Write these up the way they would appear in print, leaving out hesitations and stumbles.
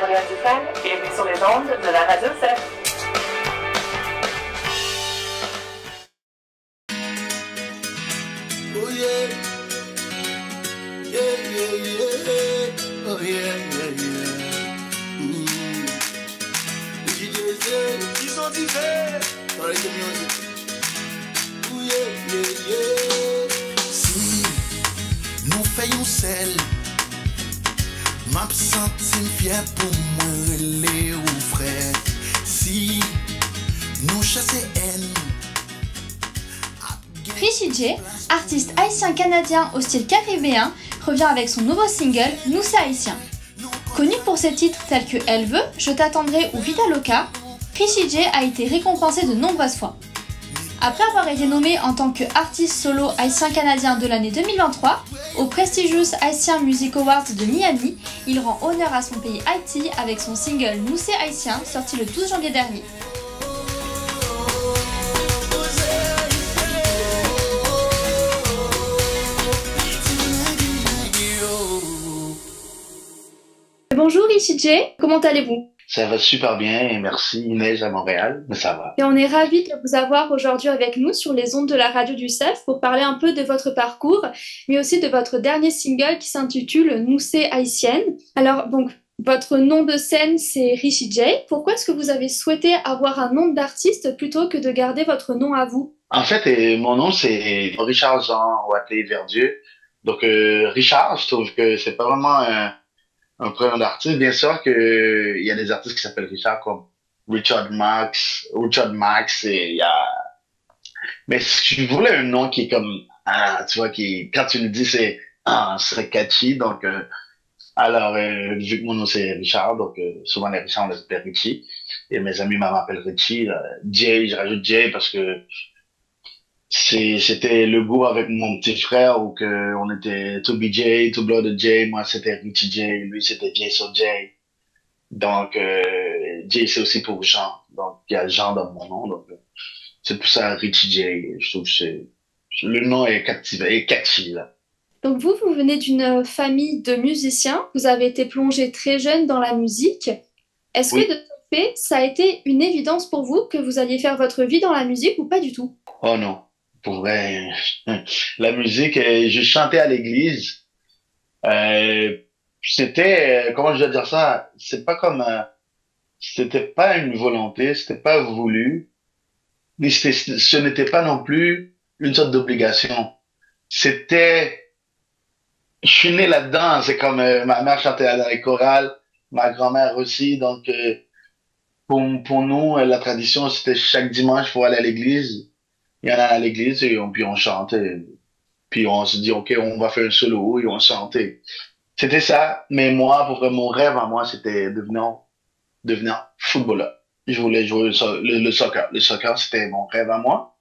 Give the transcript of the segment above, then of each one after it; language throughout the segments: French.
Gabriel Dufresne, bienvenue sur les ondes de la Radio CEF. Oh yeah, yeah, yeah, yeah, oh yeah, yeah, yeah. DJ say, ils sont divers, dans les music. Oh yeah, yeah, yeah. Si nous faisons celle, m'a senti fier pour moi relais ou frère. Si nous chassons haine. Richie J, artiste haïtien-canadien au style caribéen, revient avec son nouveau single « Nous c'est haïtien ». Connu pour ses titres tels que « Elle veut »,« Je t'attendrai » ou « Vida Loca », Richie J a été récompensé de nombreuses fois. Après avoir été nommé en tant qu'artiste solo haïtien-canadien de l'année 2023 au prestigious Haitian Music Awards de Miami, il rend honneur à son pays Haïti avec son single « Nous c'est haïtien » sorti le 12 janvier dernier. Bonjour Richie J, comment allez-vous? Ça va super bien et merci. Il neige à Montréal, mais ça va. Et on est ravis de vous avoir aujourd'hui avec nous sur les ondes de la radio du CEF pour parler un peu de votre parcours, mais aussi de votre dernier single qui s'intitule « Nous c'est haïtienne ». Alors donc, votre nom de scène c'est Richie J. Pourquoi est-ce que vous avez souhaité avoir un nom d'artiste plutôt que de garder votre nom à vous? En fait, mon nom c'est Richard Jean Watley Verdieu. Donc Richard, je trouve que c'est pas vraiment un prénom d'artiste. Bien sûr que il y a des artistes qui s'appellent Richard comme Richard Max, et il y a. Mais je voulais un nom qui est comme tu vois, qui quand tu le dis c'est catchy. Donc alors vu que mon nom c'est Richard, donc souvent les Richard on les appelle Richie et mes amis m'appellent Richie. Jay, je rajoute Jay parce que c'était le goût avec mon petit frère où que on était To Be J, To Blood J, moi c'était Richie J, lui c'était Jason J. Donc J c'est aussi pour Jean. Donc il y a Jean dans mon nom, donc c'est pour ça Richie J. Je trouve que le nom est captivant, est catchy là. Donc vous venez d'une famille de musiciens, vous avez été plongé très jeune dans la musique. Est-ce que de ce fait, ça a été une évidence pour vous que vous alliez faire votre vie dans la musique ou pas du tout? Oh non. Pour vrai, la musique, je chantais à l'église. C'était, comment je dois dire ça? C'est pas comme, c'était pas une volonté, c'était pas voulu, mais ce n'était pas non plus une sorte d'obligation. C'était, je suis né là-dedans. C'est comme ma mère chantait dans les chorales, ma grand-mère aussi. Donc, pour nous, la tradition, c'était chaque dimanche pour aller à l'église. Il y en a à l'église et puis on chantait. Puis on se dit, OK, on va faire un solo et on chantait. C'était ça. Mais moi, pour vrai, mon rêve à moi, c'était devenir footballeur. Je voulais jouer le soccer. Le soccer, c'était mon rêve à moi.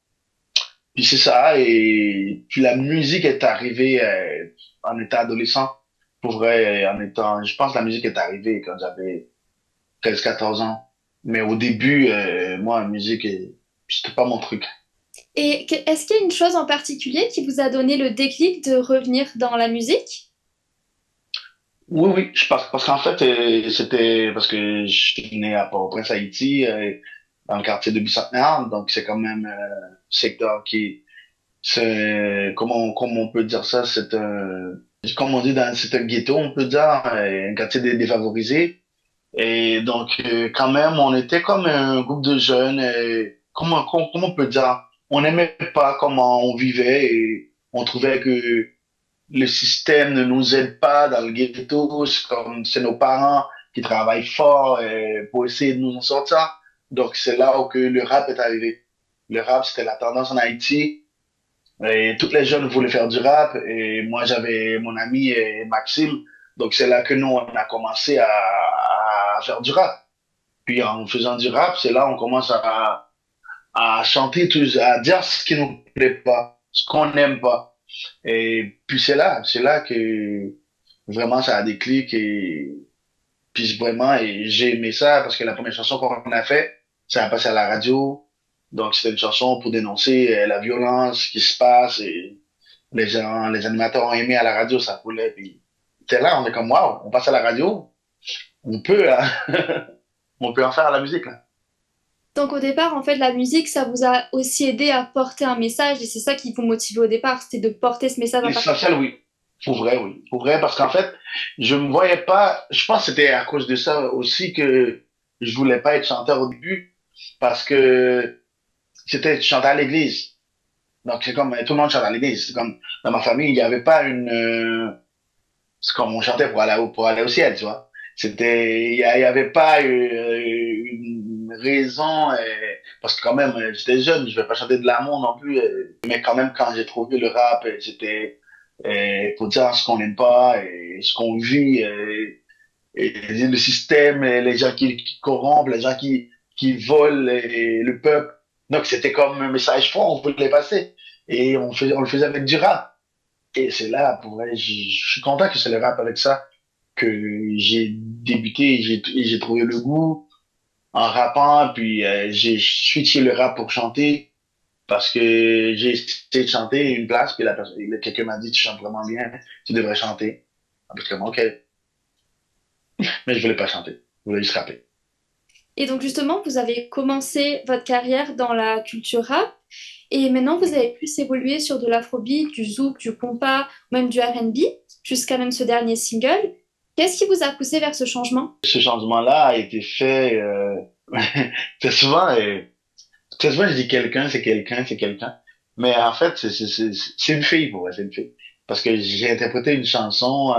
Puis c'est ça. Et puis la musique est arrivée en étant adolescent. Pour vrai, je pense que la musique est arrivée quand j'avais 13-14 ans. Mais au début, moi, la musique, c'était pas mon truc. Et est-ce qu'il y a une chose en particulier qui vous a donné le déclic de revenir dans la musique? Oui, oui, je pense parce qu'en fait, c'était parce que je suis né à Port-au-Prince, Haïti, dans le quartier de Bicentenaire, donc c'est quand même un secteur c'est, comment on peut dire ça, comme on dit, c'est un ghetto, on peut dire, un quartier défavorisé. Et donc, quand même, on était comme un groupe de jeunes, comment on peut dire? On n'aimait pas comment on vivait et on trouvait que le système ne nous aide pas dans le ghetto. C'est nos parents qui travaillent fort pour essayer de nous en sortir. Donc c'est là où que le rap est arrivé. Le rap, c'était la tendance en Haïti. Et toutes les jeunes voulaient faire du rap. Et moi, j'avais mon ami Maxime. Donc c'est là que nous, on a commencé à faire du rap. Puis en faisant du rap, c'est là on commence à chanter, à dire ce qui nous plaît pas, ce qu'on n'aime pas. Et puis c'est là que vraiment ça a déclic et puis vraiment et j'ai aimé ça parce que la première chanson qu'on a fait, ça a passé à la radio. Donc c'était une chanson pour dénoncer la violence qui se passe et les animateurs ont aimé à la radio, ça voulait. Puis c'est là, on est comme wow, on passe à la radio. on peut, hein, on peut en faire la musique, là. Donc au départ, en fait, la musique, ça vous a aussi aidé à porter un message et c'est ça qui vous motivait au départ, c'était de porter ce message en particulier. L'essentiel, oui. Pour vrai, oui. Pour vrai, parce qu'en fait, je me voyais pas, je pense que c'était à cause de ça aussi que je voulais pas être chanteur au début, parce que c'était chanter à l'église. Donc c'est comme, tout le monde chante à l'église. C'est comme, dans ma famille, il n'y avait pas c'est comme on chantait pour aller au ciel, tu vois. Il y avait pas une raison, parce que quand même, j'étais jeune, je vais pas chanter de l'amour non plus, mais quand même, quand j'ai trouvé le rap, c'était pour dire ce qu'on n'aime pas et ce qu'on vit, et le système, et les gens qui corrompent, les gens qui volent le peuple. Donc c'était comme un message fort, on voulait passer. Et on le faisait avec du rap. Et c'est là, pour vrai, je suis content que c'est le rap avec ça que j'ai débuté et j'ai trouvé le goût en rappant, puis j'ai switché le rap pour chanter parce que j'ai essayé de chanter une place, puis quelqu'un m'a dit tu chantes vraiment bien, tu devrais chanter. Parce que bon, ok, mais je voulais pas chanter, je voulais juste rapper. Et donc justement, vous avez commencé votre carrière dans la culture rap et maintenant vous avez pu évoluer sur de l'afrobeat, du zouk, du compas, même du R&B, jusqu'à même ce dernier single. Qu'est-ce qui vous a poussé vers ce changement? Ce changement-là a été fait, c'est souvent, très souvent je dis quelqu'un, c'est quelqu'un, c'est quelqu'un. Mais en fait, c'est une fille pour moi, c'est une fille. Parce que j'ai interprété une chanson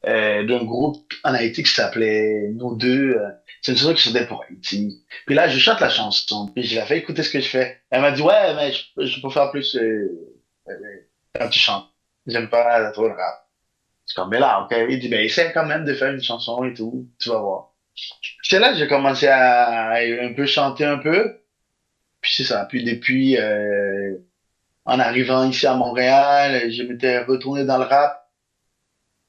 d'un groupe en Haïti qui s'appelait Nous deux. C'est une chanson qui chantait pour Haïti. Puis là, je chante la chanson, puis je la fais écouter ce que je fais. Elle m'a dit, ouais, mais je peux faire plus euh, quand tu chantes. J'aime pas trop le rap. C'est comme, mais là, ok. Il dit, ben, essaie quand même de faire une chanson et tout, tu vas voir. C'est là que j'ai commencé à un peu chanter un peu. Puis c'est ça. Puis depuis, en arrivant ici à Montréal, je m'étais retourné dans le rap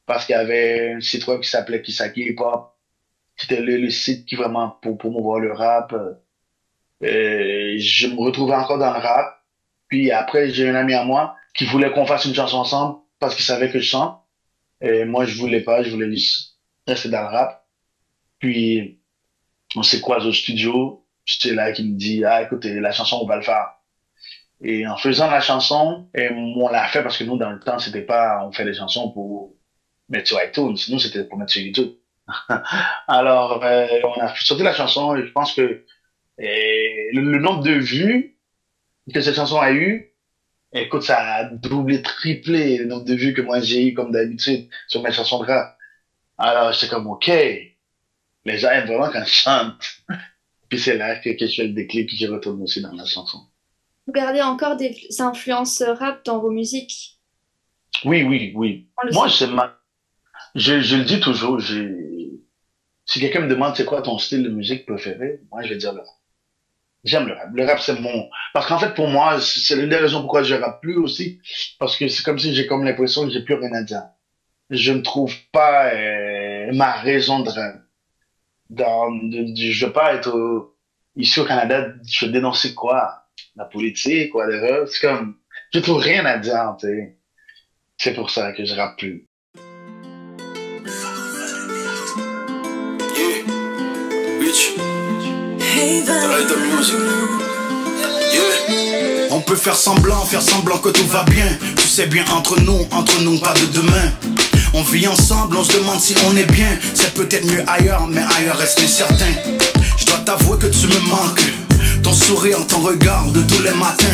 parce qu'il y avait un site web qui s'appelait Kisaki Hip Hop. C'était le site qui vraiment pour promouvoir le rap. Je me retrouvais encore dans le rap. Puis après, j'ai un ami à moi qui voulait qu'on fasse une chanson ensemble parce qu'il savait que je chante. Et moi, je voulais pas, je voulais juste rester dans le rap. Puis, on s'est croisés au studio. J'étais là qui me dit, ah, écoutez, la chanson, on va le faire. Et en faisant la chanson, et on l'a fait parce que nous, dans le temps, c'était pas, on fait des chansons pour mettre sur iTunes. Sinon, c'était pour mettre sur YouTube. Alors, on a sorti la chanson et je pense que le nombre de vues que cette chanson a eu, écoute, ça a doublé, triplé le nombre de vues que moi j'ai eu comme d'habitude sur mes chansons de rap. Alors, j'étais comme, OK, les gens aiment vraiment quand je chante. Puis c'est là que je fais le déclic que je retourne aussi dans la chanson. Vous gardez encore des influences rap dans vos musiques? Oui, oui, oui. On le Moi, sait. je le dis toujours, si quelqu'un me demande c'est quoi ton style de musique préféré, moi, je vais dire le rap. J'aime le rap. Le rap, c'est parce qu'en fait, pour moi, c'est l'une des raisons pourquoi je rappe plus aussi. Parce que c'est comme si j'ai comme l'impression que j'ai plus rien à dire. Je ne trouve pas, ma raison de rap. Je veux pas être ici au Canada, je veux dénoncer quoi? La politique, quoi, les rêves. C'est comme, je trouve rien à dire, tu sais. C'est pour ça que je rappe plus. Yeah, bitch. Travaille ta musique. Yeah. On peut faire semblant que tout va bien. Tu sais bien, entre nous, pas de demain. On vit ensemble, on se demande si on est bien. C'est peut-être mieux ailleurs, mais ailleurs reste incertain. Je dois t'avouer que tu me manques. Ton sourire, ton regard de tous les matins.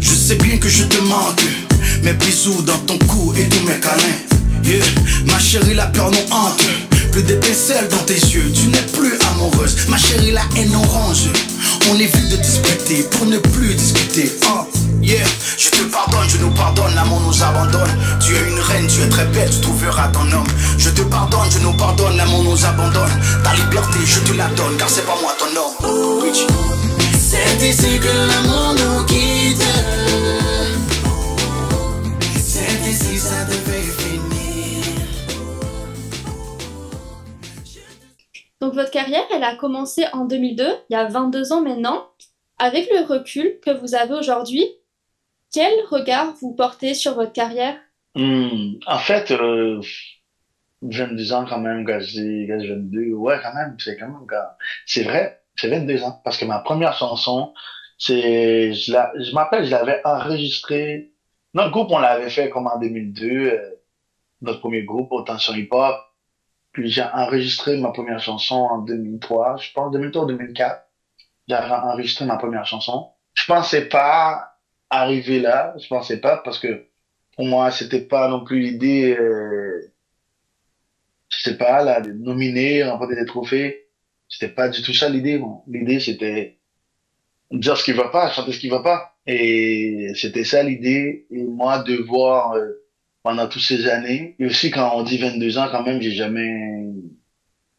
Je sais bien que je te manque. Mes bisous dans ton cou et tous mes câlins. Yeah. Ma chérie, la peur nous hante. Plus d'étincelles dans tes yeux, tu n'es plus amoureuse. Ma chérie, la haine orange. On évite de discuter pour ne plus discuter. Oh, yeah. Je te pardonne, je nous pardonne, l'amour nous abandonne. Tu es une reine, tu es très belle, tu trouveras ton homme. Je te pardonne, je nous pardonne, l'amour nous abandonne. Ta liberté, je te la donne, car c'est pas moi ton homme. Bitch. C'est ici que l'amour nous quitte. C'est ici ça devait finir. Donc votre carrière, elle a commencé en 2002, il y a 22 ans maintenant. Avec le recul que vous avez aujourd'hui, quel regard vous portez sur votre carrière? En fait, 22 ans quand même, quand je 22, ouais, quand même, c'est vrai, c'est 22 ans. Parce que ma première chanson, je m'appelle, je l'avais enregistrée. Notre groupe, on l'avait fait comme en 2002, notre premier groupe, Attention Hip Hop. Puis j'ai enregistré ma première chanson en 2003, je pense, 2003 ou 2004. J'ai enregistré ma première chanson. Je pensais pas arriver là, je pensais pas, parce que pour moi, c'était pas non plus l'idée, je sais pas, là, de nominer, remporter des trophées. C'était pas du tout ça l'idée, bon. L'idée, c'était dire ce qui va pas, chanter ce qui va pas. Et c'était ça l'idée. Et moi, de voir, pendant toutes ces années, et aussi quand on dit 22 ans, quand même, j'ai jamais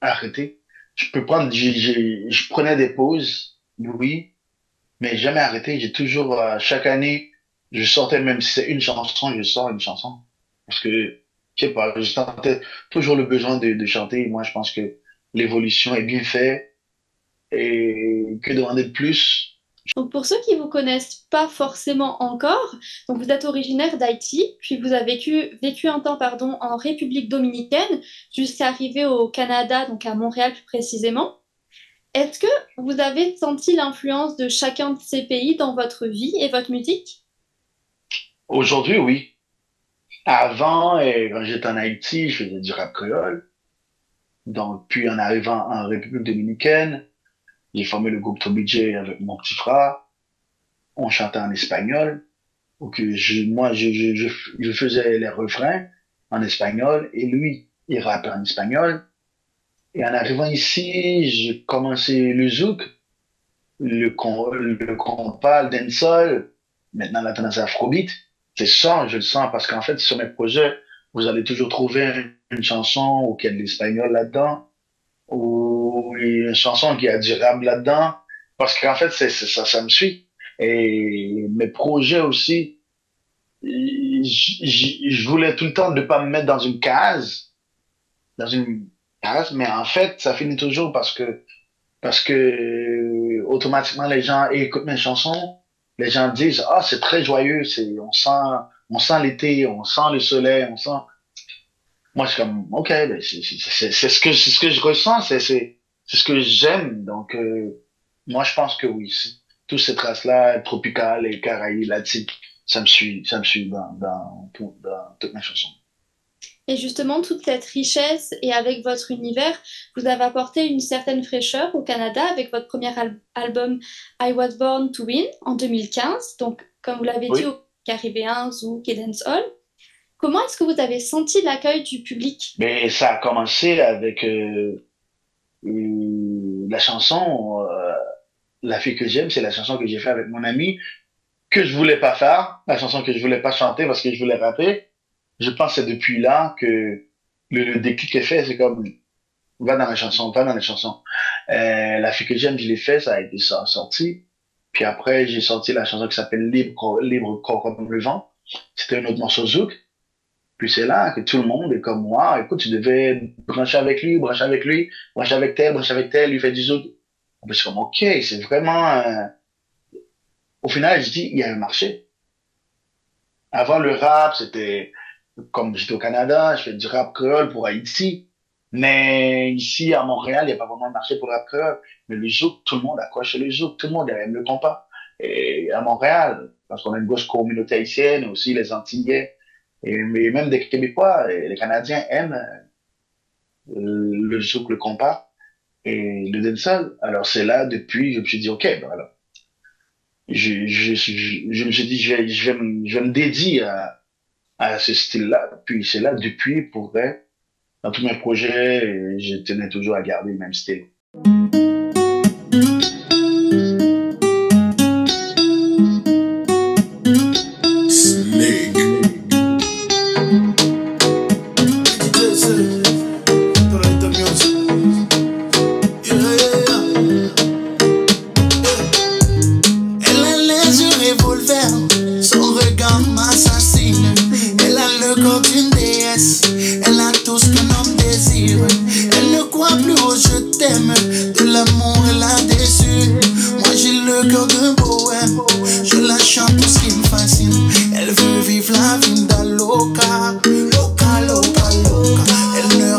arrêté. Je peux prendre, je prenais des pauses, oui, mais jamais arrêté. J'ai toujours, chaque année, je sortais, même si c'est une chanson, je sors une chanson. Parce que, je sais pas, je sentais toujours le besoin de chanter. Et moi, je pense que l'évolution est bien faite. Et que demander de plus? Donc pour ceux qui vous connaissent pas forcément encore, donc vous êtes originaire d'Haïti, puis vous avez vécu un temps pardon, en République dominicaine jusqu'à arriver au Canada, donc à Montréal plus précisément. Est-ce que vous avez senti l'influence de chacun de ces pays dans votre vie et votre musique? Aujourd'hui, oui. Avant, quand j'étais en Haïti, je faisais du rap créole. Donc, puis en arrivant en République dominicaine, j'ai formé le groupe Toby J avec mon petit frère. On chantait en espagnol. Donc, je faisais les refrains en espagnol et lui, il rappait en espagnol. Et en arrivant ici, j'ai commencé le zouk, le compas, le dancehall, maintenant la tendance afrobeat. C'est ça, je le sens, parce qu'en fait, sur mes projets, vous allez toujours trouver une chanson où il y a de l'espagnol là-dedans, ou une chanson qui a du rap là-dedans, parce qu'en fait, ça me suit. Et mes projets aussi, je voulais tout le temps ne pas me mettre dans une case, mais en fait, ça finit toujours parce que automatiquement les gens écoutent mes chansons, les gens disent ah c'est très joyeux, on sent l'été, on sent le soleil, on sent. Moi je suis comme ok, ben, c'est ce que je ressens, c'est ce que j'aime, donc moi je pense que oui, toutes ces traces là tropicales et caraïbes latines, ça me suit dans toutes mes chansons. Et justement, toute cette richesse et avec votre univers, vous avez apporté une certaine fraîcheur au Canada avec votre premier album I Was Born to Win en 2015. Donc, comme vous l'avez dit, Oui. au Caribéen, Zouk et Dancehall. Comment est-ce que vous avez senti l'accueil du public? Mais ça a commencé avec la chanson La fille que j'aime, c'est la chanson que j'ai fait avec mon ami, que je voulais pas faire, la chanson que je voulais pas chanter parce que je voulais rapper. Je pense que c'est depuis là que le déclic est fait, c'est comme, va dans la chanson, va dans les chansons. La fille que j'aime, je l'ai fait, ça a été sorti. Puis après, j'ai sorti la chanson qui s'appelle Libre corps comme le vent. C'était un autre morceau zouk. Puis c'est là que tout le monde est comme moi. Écoute, tu devais brancher avec lui, brancher avec lui, brancher avec tel, lui fait du zouk. Puis c'est comme, ok, c'est vraiment, au final, je dis, il y a un marché. Avant le rap, c'était, comme j'étais au Canada, je fais du rap créole pour Haïti. Mais ici, à Montréal, il n'y a pas vraiment de marché pour le rap créole. Mais le zouk, tout le monde accroche le zouk, tout le monde aime le compas. Et à Montréal, parce qu'on a une grosse communauté haïtienne, aussi les Antillais, mais même des Québécois, et les Canadiens aiment le zouk, le compas et le dancehall. Alors c'est là, depuis, je me suis dit, ok, ben alors, je me suis dit, je vais me dédier à ce style-là. Puis c'est là, depuis, pour vrai, dans tous mes projets, je tenais toujours à garder le même style. Elle veut vivre la vida loca, loca, loca, loca. Elle ne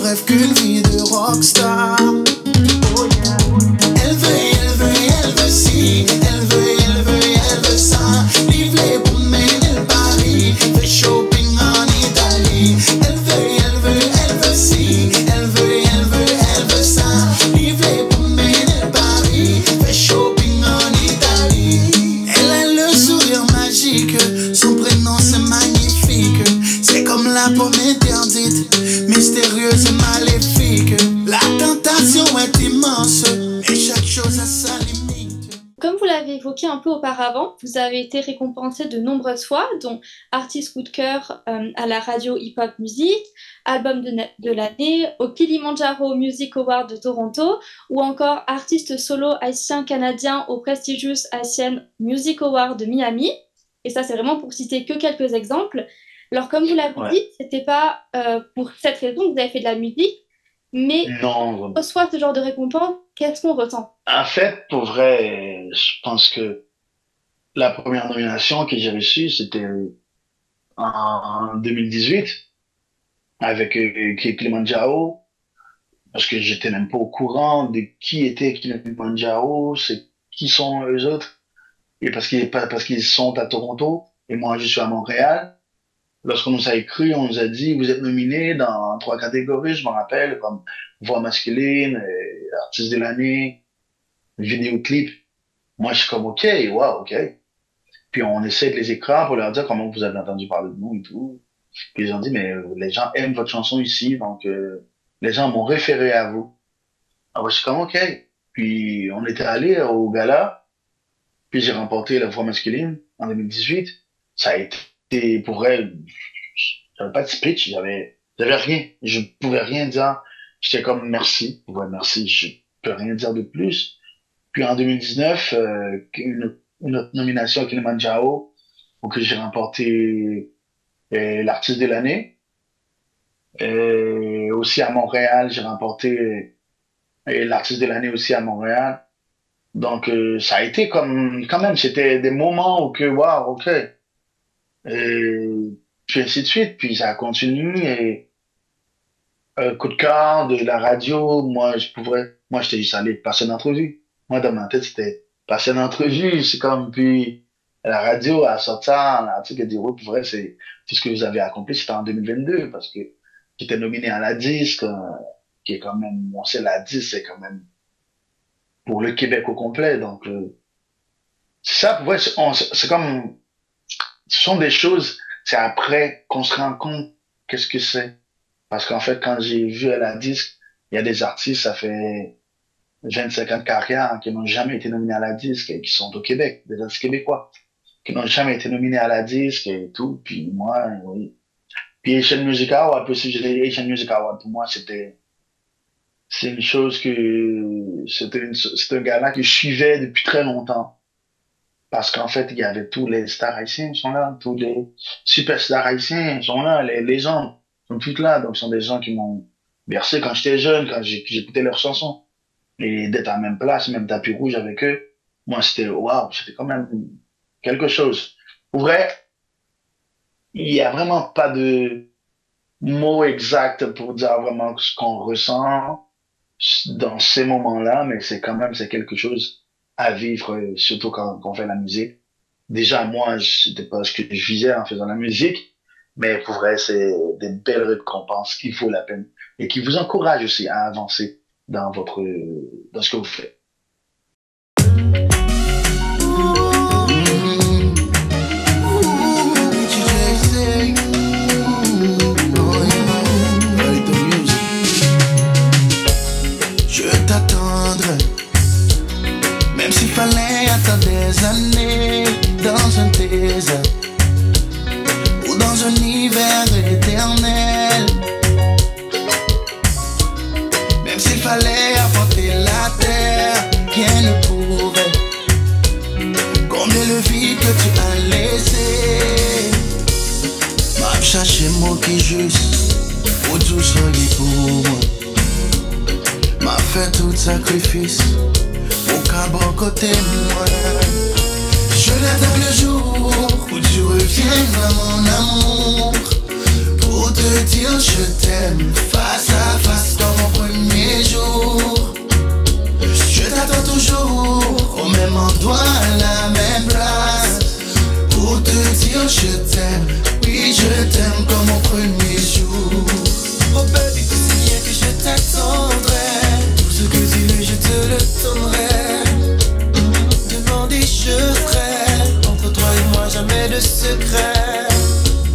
mystérieuse et maléfique. La tentation est immense, et chaque chose a sa limite. Comme vous l'avez évoqué un peu auparavant, vous avez été récompensé de nombreuses fois, dont artiste coup de cœur à la radio Hip Hop Music, album de l'année, au Kilimanjaro Music Award de Toronto, ou encore artiste solo haïtien-canadien au prestigious Asian Music Award de Miami. Et ça, c'est vraiment pour citer que quelques exemples. Alors, comme vous l'avez dit, c'était pas pour cette raison que vous avez fait de la musique, mais Non. on reçoit ce genre de récompense, qu'est-ce qu'on ressent? En fait, pour vrai, je pense que la première nomination que j'ai reçue, c'était en 2018 avec Kilimanjaro, parce que j'étais même pas au courant de qui était Kilimanjaro, c'est qui sont eux autres, et parce qu'ils sont à Toronto et moi je suis à Montréal. Lorsqu'on nous a écrit, on nous a dit vous êtes nominés dans 3 catégories, je me rappelle, comme voix masculine, artiste de l'année, vidéoclip. Moi je suis comme ok, wow, ok. Puis on essaie de les écrire pour leur dire comment vous avez entendu parler de nous et tout. Puis ils ont dit mais les gens aiment votre chanson ici, donc les gens m'ont référé à vous. Alors je suis comme ok. Puis on était allé au gala, puis j'ai remporté la voix masculine en 2018. Ça a été pour elle, j'avais pas de speech, j'avais rien, je pouvais rien dire. J'étais comme merci, ouais merci, je peux rien dire de plus. Puis en 2019, une autre nomination à Kilimanjaro, où que j'ai remporté l'artiste de l'année. Aussi à Montréal, j'ai remporté l'artiste de l'année aussi à Montréal. Donc ça a été comme quand même, c'était des moments où que waouh, ok. Puis ainsi de suite, puis ça a continué et coup de cœur de la radio, moi j'étais juste allé passer une entrevue. Moi dans ma tête c'était passer une entrevue, c'est comme puis la radio a sorti un article et dit oui pour vrai c'est tout ce que vous avez accompli c'était en 2022 parce que j'étais nominé à la disque qui est quand même on sait la disque c'est quand même pour le Québec au complet donc ça pour vrai c'est comme ce sont des choses, c'est après qu'on se rend compte qu'est-ce que c'est. Parce qu'en fait, quand j'ai vu à la disque, il y a des artistes, ça fait 25 ans de carrière, qui n'ont jamais été nominés à la disque et qui sont au Québec, des artistes québécois, qui n'ont jamais été nominés à la disque et tout. Puis moi, oui. Puis Asian Music Award, puis aussi j'ai Asian Music Award, pour moi, c'est une chose c'est un gars-là que je suivais depuis très longtemps. Parce qu'en fait, il y avait tous les stars haïtiens qui sont là, tous les superstars haïtiens sont là, les légendes sont toutes là. Donc, ce sont des gens qui m'ont bercé quand j'étais jeune, quand j'écoutais leurs chansons. Et d'être à la même place, même tapis rouge avec eux, moi, c'était waouh, c'était quand même quelque chose. Pour vrai, il y a vraiment pas de mots exacts pour dire vraiment ce qu'on ressent dans ces moments-là, mais c'est quelque chose à vivre, surtout quand on fait la musique. Déjà, moi, c'était pas ce que je visais en faisant la musique, mais pour vrai, c'est des belles récompenses qui vaut la peine et qui vous encouragent aussi à avancer dans ce que vous faites. Je t'attendrai. Même s'il fallait attendre des années dans un désert ou dans un hiver éternel. Même s'il fallait affronter la terre, rien ne pouvait combler le vide que tu as laissé. M'a cherché mot qui juste pour tout soyez pour moi. M'a fait tout sacrifice à bon côté moi. Je l'attends le jour où tu reviennes à mon amour pour te dire je t'aime face à face comme au premier jour. Je t'attends toujours au même endroit, à la même place pour te dire je t'aime, oui je t'aime comme au premier jour. Oh baby, tu sais bien que je t'attendrai, tout ce que tu veux je te le donnerai. Je ferai entre toi et moi jamais de secret.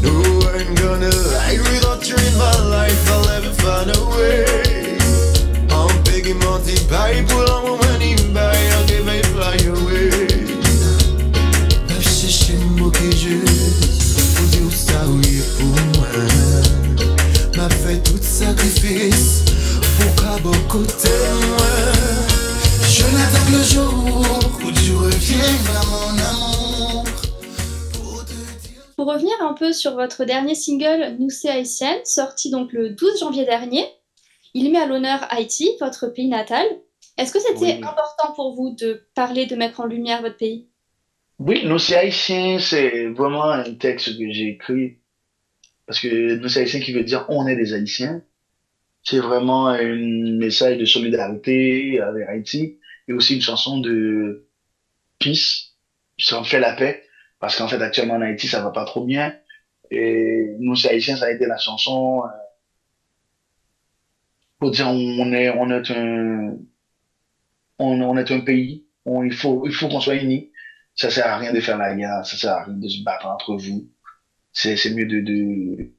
No, I'm gonna lie without you in my life. I'll never find pour revenir un peu sur votre dernier single, Nous c'est Haïtienne, sorti donc le 12 janvier dernier, il met à l'honneur Haïti, votre pays natal. Est-ce que c'était Oui. important pour vous de parler, de mettre en lumière votre pays? Oui, Nous c'est haïtien, c'est vraiment un texte que j'ai écrit parce que Nous c'est haïtien qui veut dire on est des Haïtiens. C'est vraiment un message de solidarité avec Haïti et aussi une chanson de peace. Ça en fait la paix parce qu'en fait actuellement en Haïti ça va pas trop bien et Nous c'est haïtien ça a été la chanson pour dire on est un pays, il faut qu'on soit unis. Ça sert à rien de faire la guerre, ça sert à rien de se battre entre vous. C'est mieux de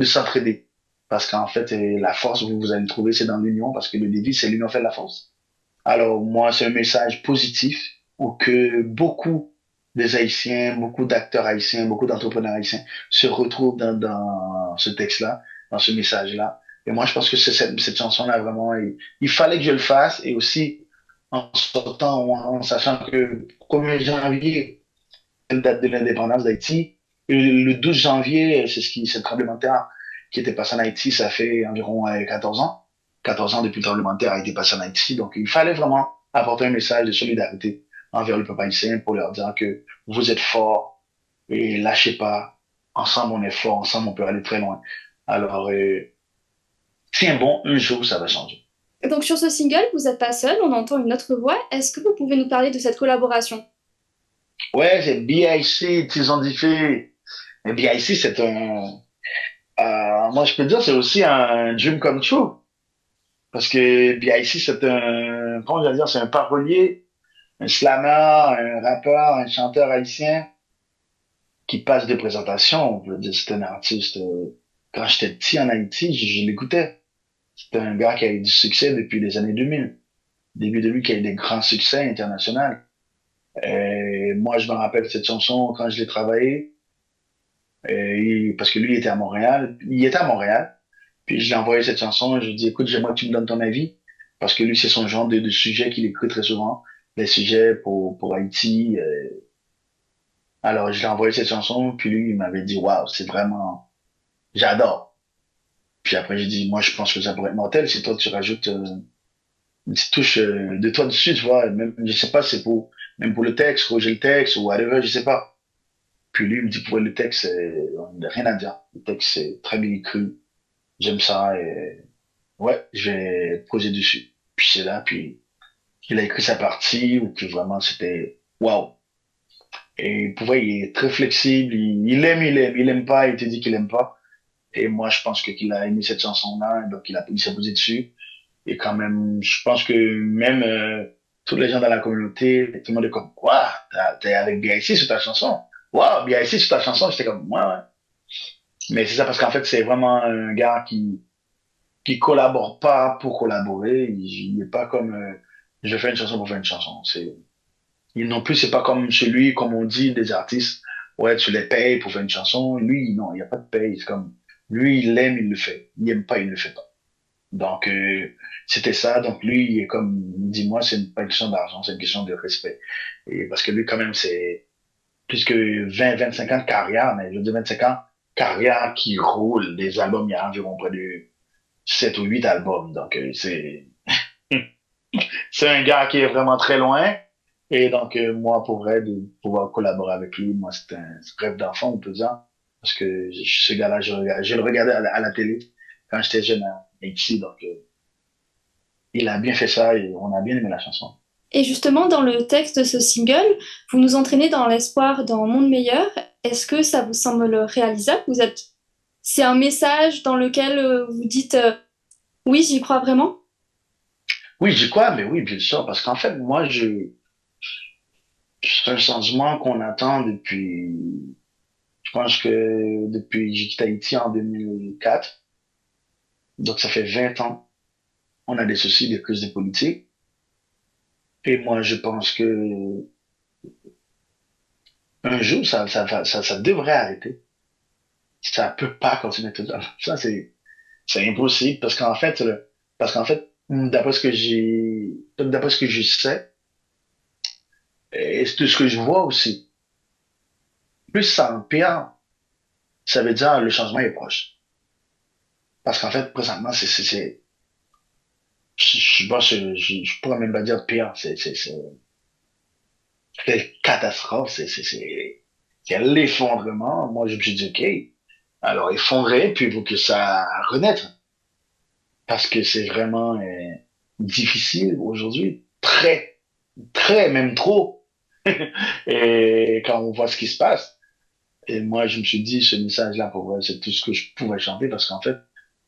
s'entraider. Parce qu'en fait, la force, vous allez le trouver, c'est dans l'union, parce que le défi, c'est l'union fait la force. Alors, moi, c'est un message positif où que beaucoup des Haïtiens, beaucoup d'acteurs haïtiens, beaucoup d'entrepreneurs haïtiens se retrouvent dans ce texte-là, dans ce message-là. Et moi, je pense que c'est cette chanson-là, vraiment, il fallait que je le fasse, et aussi, en sortant, en sachant que 1er janvier, c'est la date de l'indépendance d'Haïti, et le 12 janvier, c'est le tremblement de terre qui était passé en Haïti, ça fait environ 14 ans. 14 ans depuis le tremblement de terre a été passé en Haïti. Donc, il fallait vraiment apporter un message de solidarité envers le peuple haïtien pour leur dire que vous êtes forts et lâchez pas. Ensemble, on est fort. Ensemble, on peut aller très loin. Alors, tiens bon, un jour, ça va changer. Donc sur ce single, vous n'êtes pas seul, on entend une autre voix. Est-ce que vous pouvez nous parler de cette collaboration? Ouais, c'est BIC, Tison Diffé. Et BIC, c'est moi, je peux dire, c'est aussi un dream come true. Parce que BIC, comment je vais dire, c'est un parolier, un slammer, un rappeur, un chanteur haïtien qui passe des présentations. Je veux dire, c'est un artiste, quand j'étais petit en Haïti, je l'écoutais. C'est un gars qui a eu du succès depuis les années 2000. Début de lui qui a eu des grands succès internationaux. Et moi, je me rappelle cette chanson quand je l'ai travaillée, parce que lui, il était à Montréal. Il était à Montréal. Puis je lui ai envoyé cette chanson, je lui ai dit, écoute, j'aimerais que tu me donnes ton avis, parce que lui, c'est son genre de sujet qu'il écrit très souvent, des sujets pour Haïti. Alors, je lui ai envoyé cette chanson, puis lui, il m'avait dit, waouh, c'est vraiment, j'adore. Puis après, j'ai dit, moi, je pense que ça pourrait être mortel si toi, tu rajoutes une petite touche de toi dessus, tu vois, même, je sais pas, c'est même pour le texte, corriger le texte, ou whatever, je sais pas. Puis lui, il me dit, pour le texte, on n'a rien à dire. Le texte, c'est très bien écrit. J'aime ça, et ouais, je vais poser dessus. Puis c'est là, puis il a écrit sa partie, où que vraiment c'était waouh. Et pour vrai, il est très flexible, il aime pas, il te dit qu'il aime pas. Et moi, je pense qu'il a aimé cette chanson-là, donc il s'est posé dessus. Et quand même, je pense que même tous les gens dans la communauté, tout le monde est comme, waouh, t'es avec BIC sur ta chanson. Waouh, BIC sur ta chanson, j'étais comme, ouais, ouais. Mais c'est ça parce qu'en fait, c'est vraiment un gars qui collabore pas pour collaborer. Il n'est pas comme je fais une chanson pour faire une chanson. Non plus, c'est pas comme celui, comme on dit, des artistes. Ouais, tu les payes pour faire une chanson. Lui, non, il n'y a pas de paye. C'est comme lui, il aime, il le fait. Il aime pas, il le fait pas. Donc c'était ça. Donc lui, il est comme dis-moi, c'est pas une question d'argent, c'est une question de respect. Et parce que lui, quand même, c'est plus que 25 ans de carrière, mais je veux dire 25 ans carrière qui roule des albums. Il y a environ près de 7 ou 8 albums. Donc, c'est un gars qui est vraiment très loin. Et donc, moi, pour vrai, de pouvoir collaborer avec lui, moi, c'est un rêve d'enfant, on peut dire. Parce que ce gars-là, je le regardais à la télé quand j'étais jeune à Haïti. Donc, il a bien fait ça et on a bien aimé la chanson. Et justement, dans le texte de ce single, vous nous entraînez dans l'espoir d'un monde meilleur. Est-ce que ça vous semble réalisable? C'est un message dans lequel vous dites oui, j'y crois vraiment? Oui, j'y crois, mais oui, bien sûr. Parce qu'en fait, moi, c'est un changement qu'on attend je pense que depuis j'ai quitté Haïti en 2004. Donc, ça fait 20 ans. On a des soucis, des crises de politique. Et moi, je pense que un jour, ça devrait arrêter. Ça peut pas continuer tout ça. Ça, c'est impossible parce qu'en fait, d'après ce que je sais, et c'est tout ce que je vois aussi, plus ça empire, ça veut dire le changement est proche. Parce qu'en fait, présentement, je pourrais même pas dire pire, c'est une catastrophe, c'est l'effondrement. Moi, je me suis dit, OK, alors effondrer, puis il faut que ça renaître. Parce que c'est vraiment difficile aujourd'hui, très, très, même trop. Et quand on voit ce qui se passe, et moi, je me suis dit, ce message-là, pour vrai, c'est tout ce que je pouvais chanter, parce qu'en fait,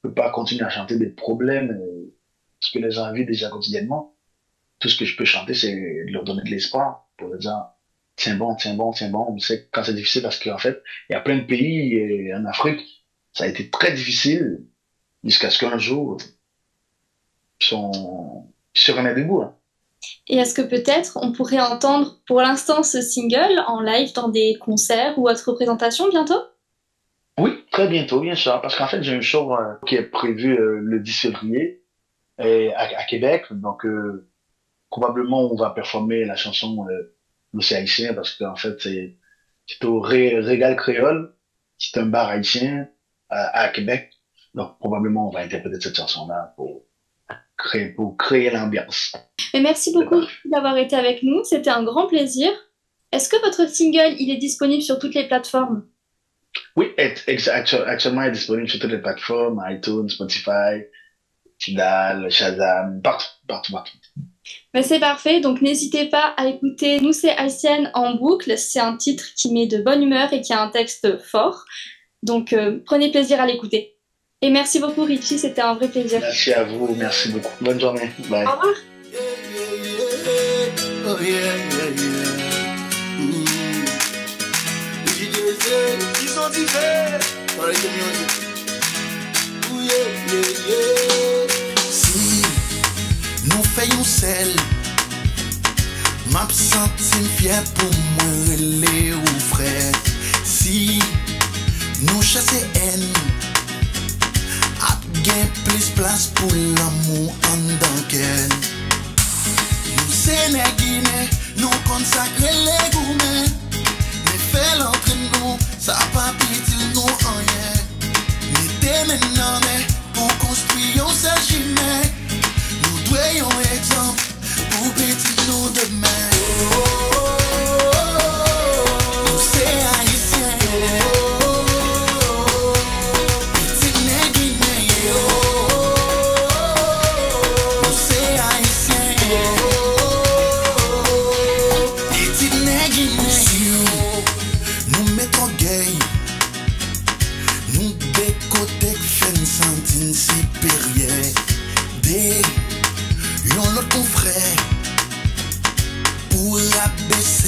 je peux pas continuer à chanter des problèmes, ce que les gens vivent déjà quotidiennement. Tout ce que je peux chanter, c'est de leur donner de l'espoir, pour leur dire, tiens bon, tiens bon, tiens bon. On sait quand c'est difficile, parce qu'en fait, il y a plein de pays en Afrique, ça a été très difficile, jusqu'à ce qu'un jour, ils se remettent debout, hein. Et est-ce que peut-être on pourrait entendre pour l'instant ce single en live dans des concerts ou autres représentations bientôt? Oui, très bientôt, bien sûr, parce qu'en fait, j'ai un show qui est prévu le 10 février à Québec, donc probablement on va performer la chanson Nous c'est haïtien, parce qu'en fait, c'est au Régal Créole, c'est un bar haïtien à Québec, donc probablement on va interpréter cette chanson-là pour créer l'ambiance. Et merci beaucoup d'avoir été avec nous, c'était un grand plaisir. Est-ce que votre single, il est disponible sur toutes les plateformes? Oui, actuellement, il est disponible sur toutes les plateformes, iTunes, Spotify, Tidal, Shazam, partout. Mais c'est parfait, donc n'hésitez pas à écouter Nous c'est haïtienne en boucle. C'est un titre qui met de bonne humeur et qui a un texte fort. Donc prenez plaisir à l'écouter. Et merci beaucoup Richie, c'était un vrai plaisir. Merci à vous, merci beaucoup. Bonne journée. Bye. Au revoir. Oh yeah, yeah, yeah. Ils ont dit parle de musique. Oh yeah, yeah, yeah. Si nous faisons celle, m'a senti fier pour moi les ou frère. Si nous chasser haine, a gain plus place pour l'amour en dans qu'elle. Nous c'est les Guinées, nous consacrer les gourmets. Mais fait l'entre nous, ça pas pitié nous en rien. Mettez maintenant, mais pour construire on s'agimait. Nous doyons exemple pour petit nous demain. Nous c'est haïtien.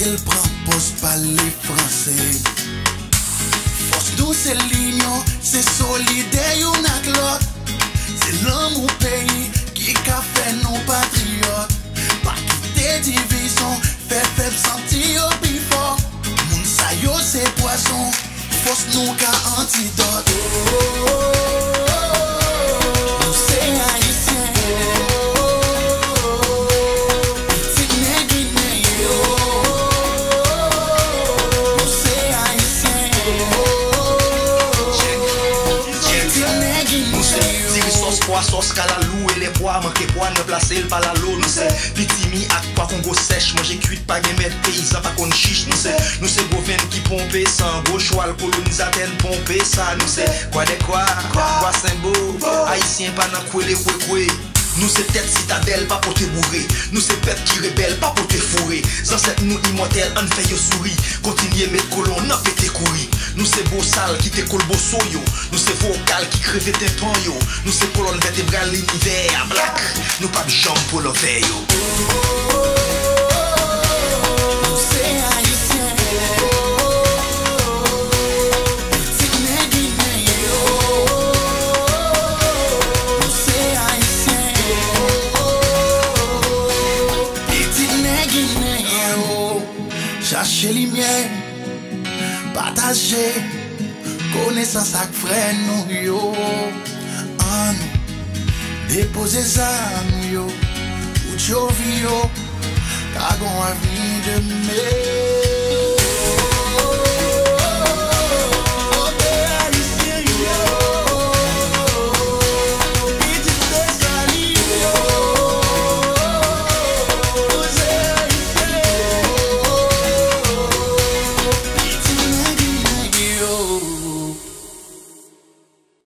Il prend poste par les Français. Force nous c'est l'union, c'est solidaire y'en a que l'autre. C'est l'homme au pays qui a fait nos patriotes. Pas quitter division, fait faible sentir au plus fort. Moun sa yo c'est poison, force nous qu'a antidote. Nous c'est haïtien. Sauce calalou et les bois manqué bois ne placer le palalo nous c'est pitimi ak pas Congo sèche manger cuite pas gamer paysan pas qu'on chiche nous c'est bovin qui pompe sans beau choix le colonisateur pompe ça nous c'est quoi symbole haïtien pas nan koué koué. Nous c'est tête citadelle, pas pour te bourrer. Nous c'est bête qui rebelle, pas pour te fourrer. Sans cette nous immortel, on fait yo souris. Continuez mettre colon, n'a pété courir. Nous c'est beau sale qui te colle beau soyo. Nous c'est vocal qui crève tes pan yo. Nous c'est colonne vertébrale l'univers black. Nous pas de jambes pour le yo. Chercher lumière, partager, connaissance avec frère nous yo. En déposer ça nous yo, ou yo, car on a vie de mer.